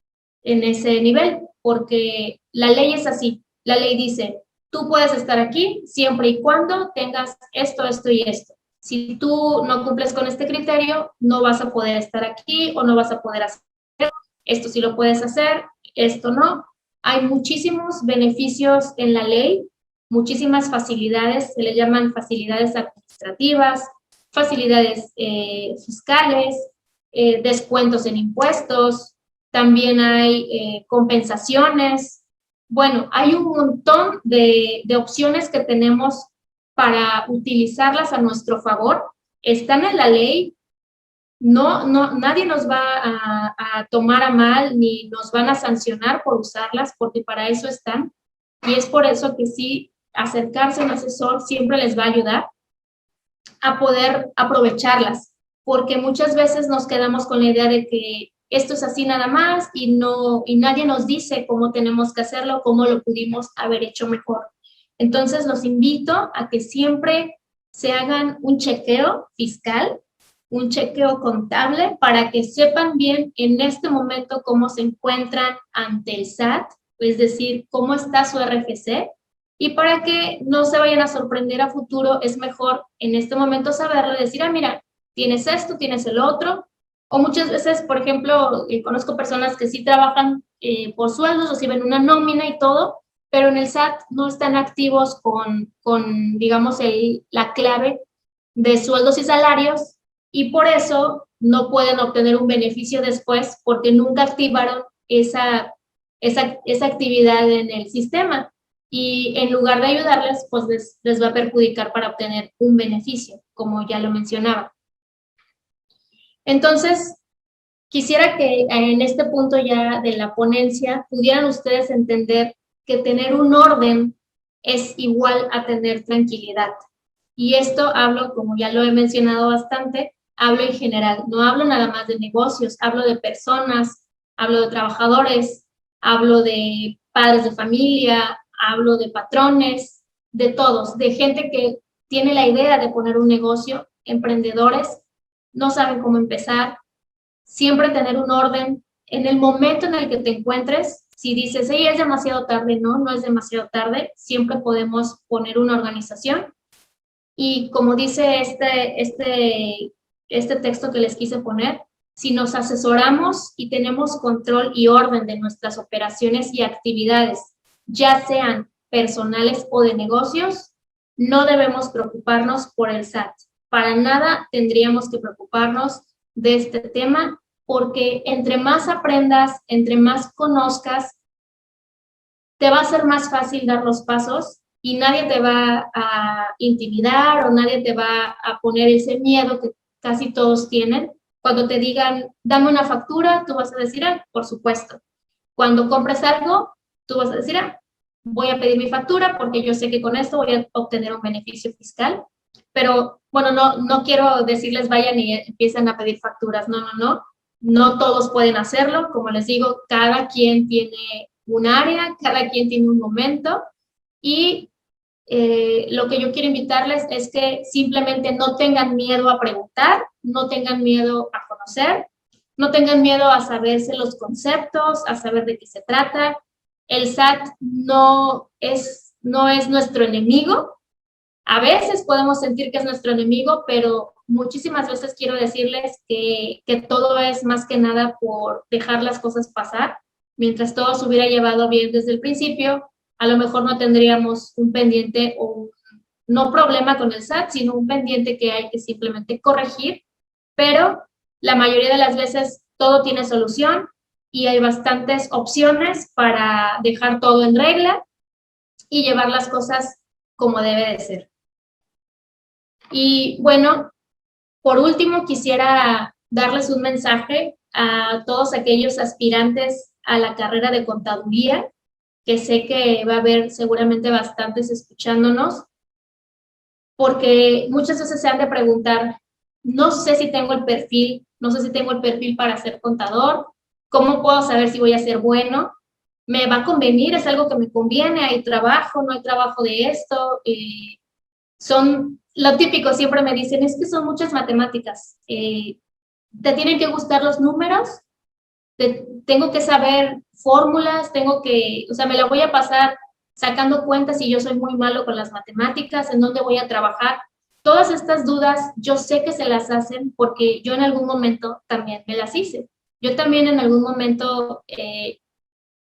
en ese nivel, porque la ley es así. La ley dice, tú puedes estar aquí siempre y cuando tengas esto, esto y esto. Si tú no cumples con este criterio, no vas a poder estar aquí o no vas a poder hacer. esto sí lo puedes hacer, esto no. Hay muchísimos beneficios en la ley, muchísimas facilidades, se le llaman facilidades administrativas, facilidades fiscales, descuentos en impuestos, también hay compensaciones. Bueno, hay un montón de opciones que tenemos para utilizarlas a nuestro favor. Están en la ley, nadie nos va a tomar a mal ni nos van a sancionar por usarlas, porque para eso están. Y es por eso que sí, acercarse a un asesor siempre les va a ayudar a poder aprovecharlas, porque muchas veces nos quedamos con la idea de que esto es así nada más y nadie nos dice cómo tenemos que hacerlo, cómo lo pudimos haber hecho mejor. Entonces los invito a que siempre se hagan un chequeo fiscal, un chequeo contable, para que sepan bien en este momento cómo se encuentran ante el SAT, es decir, cómo está su RFC, y para que no se vayan a sorprender a futuro, es mejor en este momento saberlo y decir, mira, tienes esto, tienes el otro. O muchas veces, por ejemplo, conozco personas que sí trabajan por sueldos, reciben una nómina y todo, pero en el SAT no están activos con digamos, la clave de sueldos y salarios, y por eso no pueden obtener un beneficio después porque nunca activaron esa actividad en el sistema. Y en lugar de ayudarles, pues les va a perjudicar para obtener un beneficio, como ya lo mencionaba. Entonces, quisiera que en este punto ya de la ponencia pudieran ustedes entender que tener un orden es igual a tener tranquilidad. Y esto hablo, como ya lo he mencionado bastante, hablo en general, no hablo nada más de negocios, hablo de personas, hablo de trabajadores, hablo de padres de familia, hablo de patrones, de todos, de gente que tiene la idea de poner un negocio, emprendedores, no saben cómo empezar. Siempre tener un orden en el momento en el que te encuentres. Si dices, hey, es demasiado tarde, no es demasiado tarde, siempre podemos poner una organización. Y como dice este texto que les quise poner, si nos asesoramos y tenemos control y orden de nuestras operaciones y actividades, ya sean personales o de negocios, no debemos preocuparnos por el SAT. Para nada tendríamos que preocuparnos de este tema, porque entre más aprendas, entre más conozcas, te va a ser más fácil dar los pasos y nadie te va a intimidar o nadie te va a poner ese miedo que casi todos tienen. Cuando te digan, dame una factura, tú vas a decir, por supuesto. Cuando compres algo, tú vas a decir, voy a pedir mi factura porque yo sé que con esto voy a obtener un beneficio fiscal. Pero, bueno, no quiero decirles vayan y empiezan a pedir facturas. No. No todos pueden hacerlo. Como les digo, cada quien tiene un área, cada quien tiene un momento, y lo que yo quiero invitarles es que simplemente no tengan miedo a preguntar, no tengan miedo a conocer, no tengan miedo a saberse los conceptos, a saber de qué se trata. El SAT no es nuestro enemigo. A veces podemos sentir que es nuestro enemigo, pero muchísimas veces quiero decirles que todo es más que nada por dejar las cosas pasar. Mientras todo se hubiera llevado bien desde el principio, a lo mejor no tendríamos un pendiente o no problema con el SAT, sino un pendiente que hay que simplemente corregir, pero la mayoría de las veces todo tiene solución y hay bastantes opciones para dejar todo en regla y llevar las cosas como debe de ser. Y bueno, por último quisiera darles un mensaje a todos aquellos aspirantes a la carrera de contaduría, que sé que va a haber seguramente bastantes escuchándonos, porque muchas veces se han de preguntar, no sé si tengo el perfil, no sé si tengo el perfil para ser contador, ¿cómo puedo saber si voy a ser bueno? ¿Me va a convenir? ¿Es algo que me conviene? ¿Hay trabajo? ¿No hay trabajo de esto? Son lo típico, siempre me dicen, es que son muchas matemáticas. ¿Te tienen que gustar los números? Tengo que saber fórmulas, o sea, me la voy a pasar sacando cuentas y yo soy muy malo con las matemáticas, ¿en dónde voy a trabajar? Todas estas dudas yo sé que se las hacen porque yo en algún momento también me las hice. Yo también en algún momento,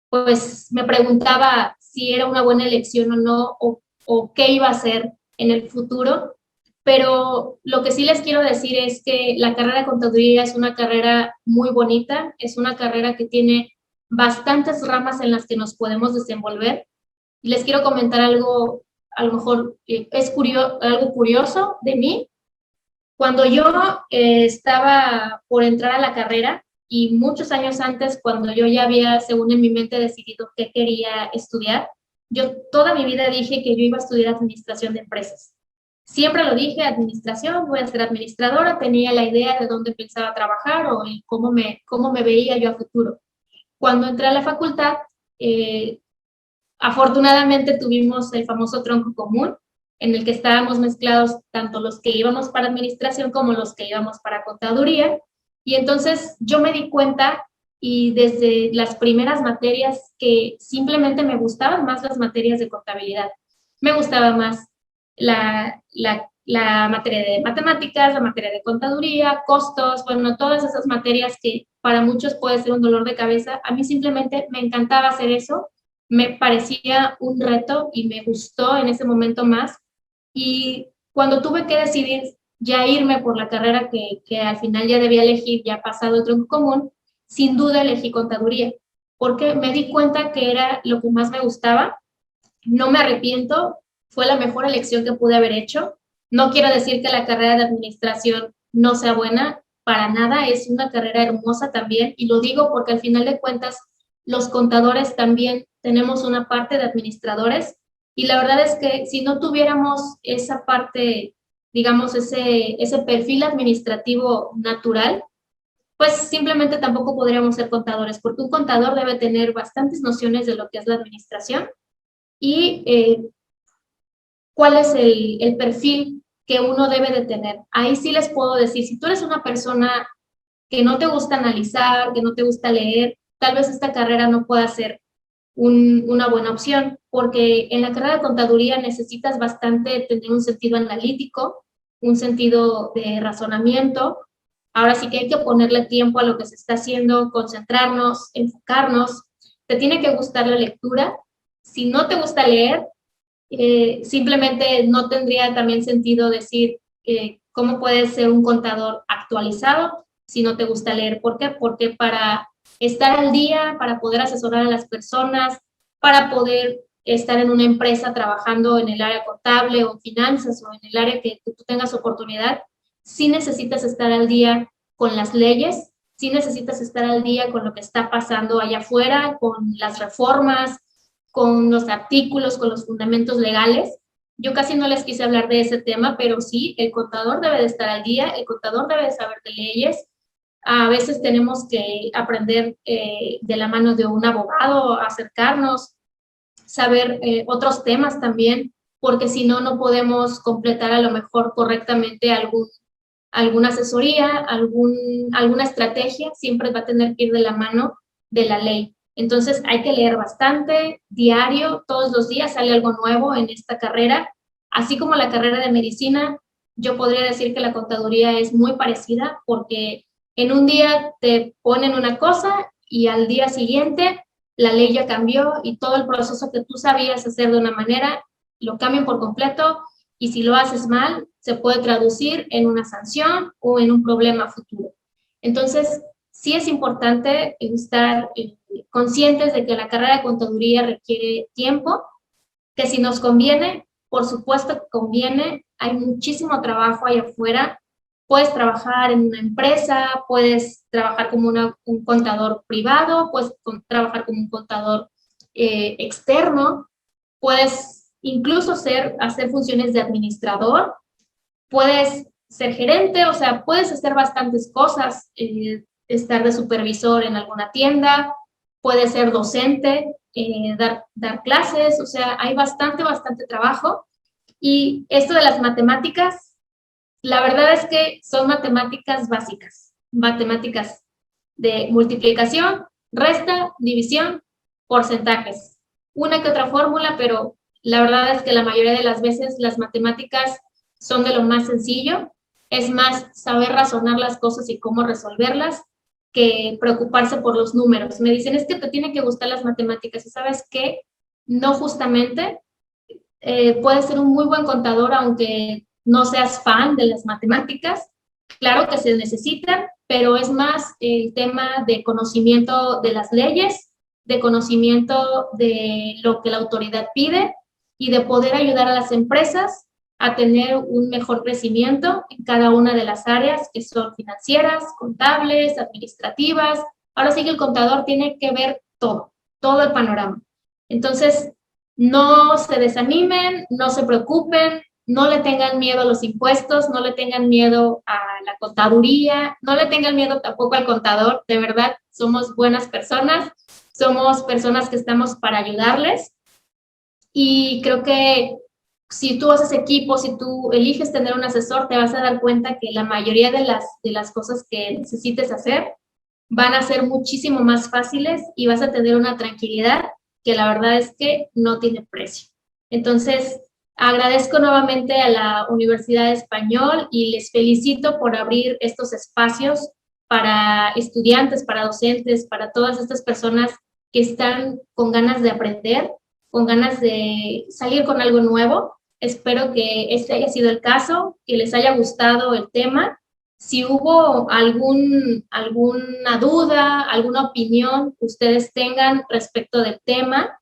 pues me preguntaba si era una buena elección o no, o qué iba a hacer en el futuro, pero lo que sí les quiero decir es que la carrera de contaduría es una carrera muy bonita, es una carrera que tiene bastantes ramas en las que nos podemos desenvolver. Y les quiero comentar algo, a lo mejor algo curioso de mí. Cuando yo estaba por entrar a la carrera, y muchos años antes, cuando yo ya había, según en mi mente, decidido qué quería estudiar, yo toda mi vida dije que yo iba a estudiar administración de empresas. Siempre lo dije, administración, voy a ser administradora, tenía la idea de dónde pensaba trabajar o cómo me veía yo a futuro. Cuando entré a la facultad, eh, afortunadamente tuvimos el famoso tronco común, en el que estábamos mezclados tanto los que íbamos para administración como los que íbamos para contaduría. Y entonces yo me di cuenta, y desde las primeras materias, que simplemente me gustaban más las materias de contabilidad. Me gustaba más la materia de matemáticas, la materia de contaduría, costos, bueno, todas esas materias que para muchos puede ser un dolor de cabeza. A mí simplemente me encantaba hacer eso, me parecía un reto y me gustó en ese momento más. Y cuando tuve que decidir ya irme por la carrera que al final ya debía elegir, ya pasado el tronco común, sin duda elegí contaduría, porque me di cuenta que era lo que más me gustaba. No me arrepiento, fue la mejor elección que pude haber hecho. No quiero decir que la carrera de administración no sea buena, para nada, es una carrera hermosa también, y lo digo porque al final de cuentas los contadores también tenemos una parte de administradores, y la verdad es que si no tuviéramos esa parte, digamos, ese perfil administrativo natural, pues simplemente tampoco podríamos ser contadores, porque un contador debe tener bastantes nociones de lo que es la administración y cuál es el perfil que uno debe de tener. Ahí sí les puedo decir, si tú eres una persona que no te gusta analizar, que no te gusta leer, tal vez esta carrera no pueda ser una buena opción, porque en la carrera de contaduría necesitas bastante tener un sentido analítico, un sentido de razonamiento. Ahora sí que hay que ponerle tiempo a lo que se está haciendo, concentrarnos, enfocarnos. Te tiene que gustar la lectura. Si no te gusta leer, simplemente no tendría también sentido decir cómo puedes ser un contador actualizado si no te gusta leer. ¿Por qué? Porque para estar al día, para poder asesorar a las personas, para poder estar en una empresa trabajando en el área contable o finanzas o en el área que tú tengas oportunidad, sí necesitas estar al día con las leyes, sí necesitas estar al día con lo que está pasando allá afuera, con las reformas, con los artículos, con los fundamentos legales. Yo casi no les quise hablar de ese tema, pero sí, el contador debe de estar al día, el contador debe de saber de leyes. A veces tenemos que aprender de la mano de un abogado, acercarnos, saber otros temas también, porque si no, no podemos completar a lo mejor correctamente alguna asesoría, alguna estrategia, siempre va a tener que ir de la mano de la ley. Entonces hay que leer bastante, diario, todos los días sale algo nuevo en esta carrera, así como la carrera de medicina. Yo podría decir que la contaduría es muy parecida porque en un día te ponen una cosa y al día siguiente la ley ya cambió y todo el proceso que tú sabías hacer de una manera lo cambian por completo, y si lo haces mal se puede traducir en una sanción o en un problema futuro. Entonces, sí es importante estar conscientes de que la carrera de contaduría requiere tiempo, que si nos conviene, por supuesto que conviene, hay muchísimo trabajo allá afuera. Puedes trabajar en una empresa, puedes trabajar como un contador privado, puedes trabajar como un contador externo, puedes incluso hacer funciones de administrador, puedes ser gerente, o sea, puedes hacer bastantes cosas, estar de supervisor en alguna tienda, puedes ser docente, dar clases, o sea, hay bastante trabajo. Y esto de las matemáticas, la verdad es que son matemáticas básicas, matemáticas de multiplicación, resta, división, porcentajes. Una que otra fórmula, pero la verdad es que la mayoría de las veces las matemáticas son de lo más sencillo. Es más saber razonar las cosas y cómo resolverlas. que preocuparse por los números. Me dicen, es que te tiene que gustar las matemáticas. ¿Y sabes qué? No justamente. Puedes ser un muy buen contador aunque no seas fan de las matemáticas. Claro que se necesitan, pero es más el tema de conocimiento de las leyes, de conocimiento de lo que la autoridad pide y de poder ayudar a las empresas a tener un mejor crecimiento en cada una de las áreas que son financieras, contables, administrativas. Ahora sí que el contador tiene que ver todo, todo el panorama. Entonces, no se desanimen, no se preocupen, no le tengan miedo a los impuestos, no le tengan miedo a la contaduría, no le tengan miedo tampoco al contador. De verdad, somos buenas personas, somos personas que estamos para ayudarles. Y creo que si tú haces equipo, si tú eliges tener un asesor, te vas a dar cuenta que la mayoría de las cosas que necesites hacer van a ser muchísimo más fáciles y vas a tener una tranquilidad que la verdad es que no tiene precio. Entonces, agradezco nuevamente a la Universidad de Español y les felicito por abrir estos espacios para estudiantes, para docentes, para todas estas personas que están con ganas de aprender, con ganas de salir con algo nuevo. Espero que este haya sido el caso, que les haya gustado el tema. Si hubo alguna duda, alguna opinión que ustedes tengan respecto del tema,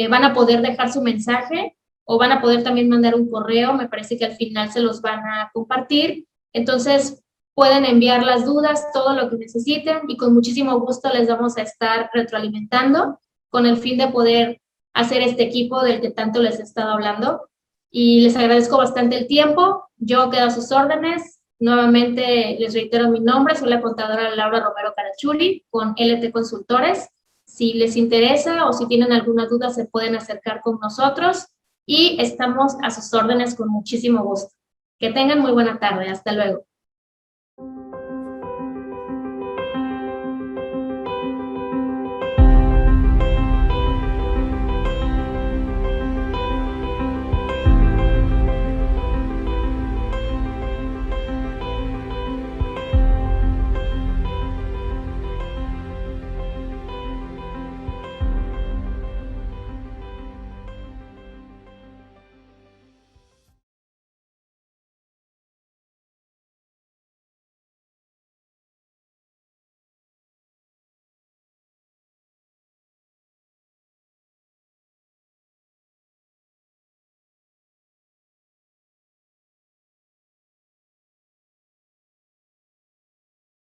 van a poder dejar su mensaje o van a poder también mandar un correo. Me parece que al final se los van a compartir. Entonces, pueden enviar las dudas, todo lo que necesiten y con muchísimo gusto les vamos a estar retroalimentando con el fin de poder hacer este equipo del que tanto les he estado hablando. Y les agradezco bastante el tiempo. Yo quedo a sus órdenes. Nuevamente les reitero mi nombre, soy la contadora Laura Romero Carachuri con LT Consultores. Si les interesa o si tienen alguna duda se pueden acercar con nosotros y estamos a sus órdenes con muchísimo gusto. Que tengan muy buena tarde. Hasta luego.